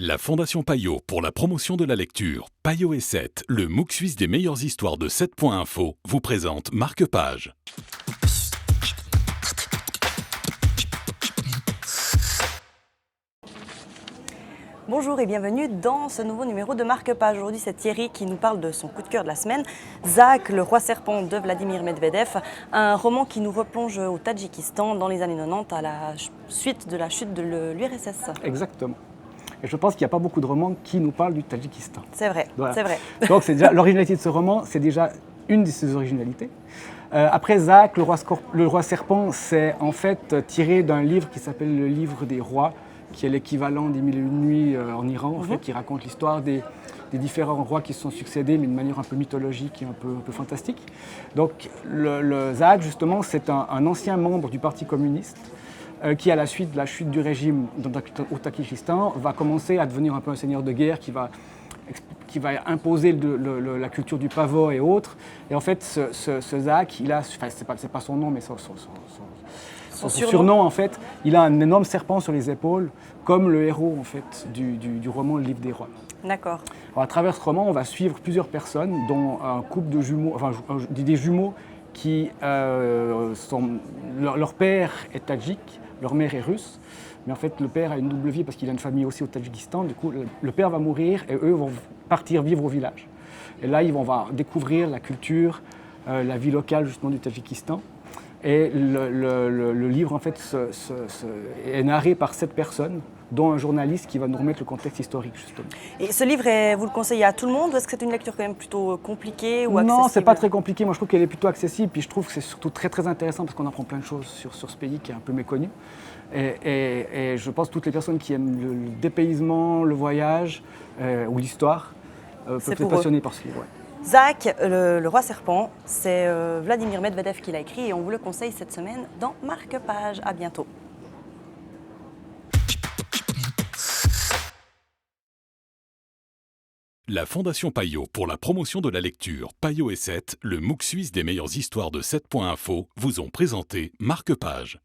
La Fondation Payot pour la promotion de la lecture, Payot et 7, le MOOC suisse des meilleures histoires de 7.info, vous présente Marque-Page. Bonjour et bienvenue dans ce nouveau numéro de Marque-Page. Aujourd'hui, c'est Thierry qui nous parle de son coup de cœur de la semaine, Zak, le roi serpent de Vladimir Medvedev, un roman qui nous replonge au Tadjikistan dans les années 90 à la suite de la chute de l'URSS. Exactement. Et je pense qu'il n'y a pas beaucoup de romans qui nous parlent du Tadjikistan. C'est vrai, voilà. c'est vrai. Donc c'est déjà l'originalité de ce roman, c'est déjà une de ses originalités. Après Zak, le roi serpent, c'est en fait tiré d'un livre qui s'appelle le livre des rois, qui est l'équivalent des Mille et une nuits en Iran, en fait, qui raconte l'histoire des différents rois qui se sont succédés, mais de manière un peu mythologique et un peu fantastique. Donc le Zak, justement, c'est un ancien membre du Parti communiste qui, à la suite de la chute du régime au Tadjikistan, va commencer à devenir un peu un seigneur de guerre qui va imposer la culture du pavot et autres. Et en fait, ce Zak, il a, enfin, c'est pas son nom, mais son surnom, en fait, il a un énorme serpent sur les épaules, comme le héros en fait, du roman Le Livre des Rois. D'accord. Alors, à travers ce roman, on va suivre plusieurs personnes, dont un couple de jumeaux, enfin des jumeaux qui leur père est tadjik, leur mère est russe, mais en fait le père a une double vie parce qu'il a une famille aussi au Tadjikistan. Du coup, le père va mourir et eux vont partir vivre au village. Et là, on va découvrir la culture, la vie locale justement du Tadjikistan. Et le livre en fait est narré par 7 personnes, dont un journaliste qui va nous remettre le contexte historique justement. Et ce livre, vous le conseillez à tout le monde ou est-ce que c'est une lecture quand même plutôt compliquée ou accessible? Non, c'est pas très compliqué. Moi, je trouve qu'elle est plutôt accessible. Puis je trouve que c'est surtout très très intéressant parce qu'on apprend plein de choses sur ce pays qui est un peu méconnu. Et je pense que toutes les personnes qui aiment le dépaysement, le voyage ou l'histoire peuvent être passionnées par ce livre. Ouais. Zak, le roi serpent, c'est Vladimir Medvedev qui l'a écrit et on vous le conseille cette semaine dans Marque-Page. À bientôt. La Fondation Payot pour la promotion de la lecture, Payot et 7, le MOOC suisse des meilleures histoires de 7.info, vous ont présenté Marque-Page.